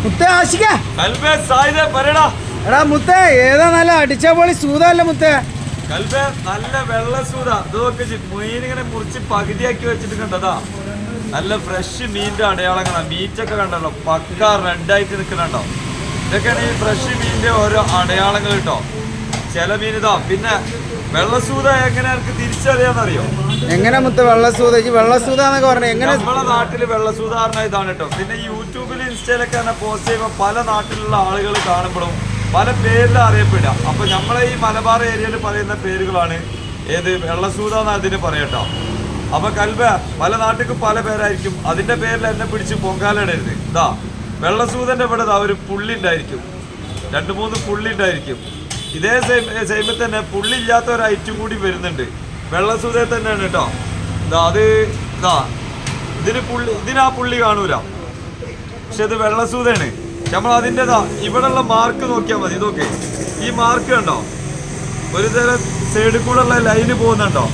മുത്തേ ആശിക്ക എടാ മുത്തേ ഏതാ നല്ല അടിച്ച പൊളി സൂതല്ല മുത്തേ. നല്ല വെള്ള സൂത ഇതൊക്കെ മീനിങ്ങനെ മുറിച്ച് പകുതിയാക്കി വെച്ചിട്ട് കണ്ടതാ. നല്ല ഫ്രഷ് മീനിന്റെ അടയാളങ്ങളാണ്. മീറ്റൊക്കെ കണ്ടല്ലോ പക്ക റെഡായിട്ട് നിൽക്കുന്നുണ്ടോ. ഇതൊക്കെയാണ് ഈ ഫ്രഷ് മീനിന്റെ ഓരോ അടയാളങ്ങൾ കേട്ടോ. ചില മീൻ ഇതാ. പിന്നെ വെള്ളസൂത എങ്ങനെ എനിക്ക് തിരിച്ചറിയാന്നറിയോ? എങ്ങനെ മുത്ത വെള്ളസൂത? വെള്ളസൂത എന്നൊക്കെ പറഞ്ഞ എങ്ങനെ? നമ്മളെ നാട്ടില് വെള്ളസൂത പറഞ്ഞ ഇതാണ് കേട്ടോ. പിന്നെ യൂട്യൂബിൽ ഇൻസ്റ്റയിലൊക്കെ തന്നെ പോസ്റ്റ് ചെയ്യുമ്പോൾ പല നാട്ടിലുള്ള ആളുകൾ കാണുമ്പോഴും പല പേരിലാണ് അറിയപ്പെടുക. അപ്പൊ നമ്മളെ ഈ മലബാർ ഏരിയയിൽ പറയുന്ന പേരുകളാണ് ഏത് വെള്ളസൂത എന്ന് അതിന് പറയട്ടോ. അപ്പൊ പല നാട്ടിലും പല പേരായിരിക്കും. അതിന്റെ പേരിൽ എന്നെ പിടിച്ച് പൊങ്കാലിടരുത്. ഇതാ വെള്ളസൂതന്റെ ഇവിടെ ഒരു പുള്ളി ഉണ്ടായിരിക്കും, 2-3 പുള്ളി ഉണ്ടായിരിക്കും. ഇതേ സെയിമിൽ തന്നെ പുള്ളി ഇല്ലാത്ത ഒരു ഐറ്റം കൂടി വരുന്നുണ്ട്. വെള്ളസൂതയിൽ തന്നെയാണ് കേട്ടോ. ഇതിനാ പുള്ളി കാണൂല, പക്ഷെ ഇത് വെള്ളസൂതയാണ്. നമ്മൾ അതിൻ്റെ ഇവിടെയുള്ള മാർക്ക് നോക്കിയാൽ മതി. ഇതൊക്കെ ഈ മാർക്ക് കണ്ടോ, ഒരു തരം സൈഡിൽ കൂടെ ഉള്ള ലൈന് പോകുന്നുണ്ടോ.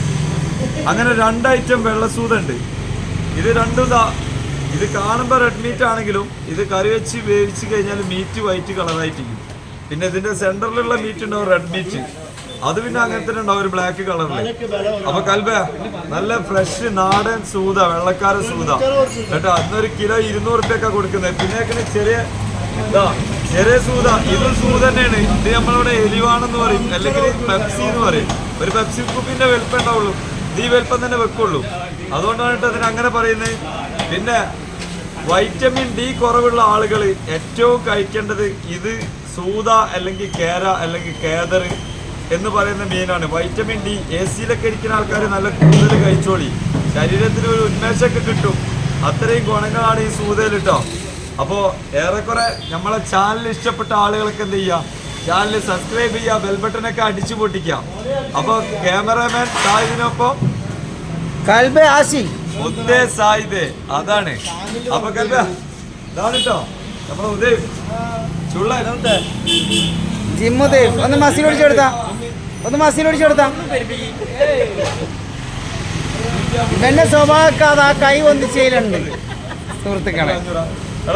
അങ്ങനെ 2 ഐറ്റം വെള്ളസൂത ഉണ്ട്. ഇത് രണ്ടും ഇത് കാണുമ്പോൾ റെഡ് മീറ്റ് ആണെങ്കിലും ഇത് കറി വെച്ച് വേവിച്ച് കഴിഞ്ഞാൽ മീറ്റ് വൈറ്റ് കളറായിട്ടിരിക്കും. പിന്നെ ഇതിന്റെ സെന്ററിലുള്ള മീറ്റ് ഉണ്ടാവും റെഡ് മീറ്റ്, അത് പിന്നെ അങ്ങനെ തന്നെ ഉണ്ടാവും ഒരു ബ്ലാക്ക് കളറിൽ. അപ്പൊ നല്ല ഫ്രഷ് നാടൻ സൂത, വെള്ളക്കാരൻ സൂത കേട്ടോ. അന്നൊരു കിലോ 200 റുപ്യൊക്കെ കൊടുക്കുന്നത്. പിന്നെ ചെറിയ സൂത, ഇതും സൂത തന്നെയാണ്. ഇത് നമ്മളിവിടെ എലിവാണെന്ന് പറയും, അല്ലെങ്കിൽ പെപ്സി എന്ന് പറയും. ഒരു പെപ്സി കുപ്പിന്റെ വലുപ്പം ഉണ്ടാവുള്ളൂ, ഇത് ഈ വലുപ്പം തന്നെ വെക്കുള്ളൂ. അതുകൊണ്ടാണ് കേട്ടോ അതിന് അങ്ങനെ പറയുന്നത്. പിന്നെ വൈറ്റമിൻ ഡി കുറവുള്ള ആളുകൾ ഏറ്റവും കഴിക്കേണ്ടത് ഇത് സൂത അല്ലെങ്കിൽ കേര അല്ലെങ്കിൽ കേദർ എന്ന് പറയുന്ന മീനാണ്. വൈറ്റമിൻ ഡി AC-ലൊക്കെ ഇരിക്കുന്ന ആൾക്കാർ നല്ല കൂടുതൽ കഴിച്ചോളി, ശരീരത്തിന് ഒരു ഉന്മേഷമൊക്കെ കിട്ടും. അത്രയും ഗുണങ്ങളാണ് ഈ സൂതയിൽ കേട്ടോ. അപ്പോൾ ഏറെക്കുറെ നമ്മളെ ചാനൽ ഇഷ്ടപ്പെട്ട ആളുകളൊക്കെ എന്ത് ചെയ്യുക, ചാനൽ സബ്സ്ക്രൈബ് ചെയ്യുക, ബെൽ ബട്ടനൊക്കെ അടിച്ചു പൊട്ടിക്കുക. അപ്പോൾ ക്യാമറാമാൻ സായിദിനൊപ്പം മുത്തേ സായിദ് അതാണ്. അപ്പൊ ഇതാണ് കേട്ടോ നമ്മളെ ഉദയ് ജിമ്മുദേവ്. ഒന്ന് മസിൽ ഒടിച്ചെടുത്താ, ഇവന്റെ സ്വഭാവമൊക്കെ അത് ആ കൈ ഒന്നിച്ചയിലുണ്ട് സുഹൃത്തുക്കളെ.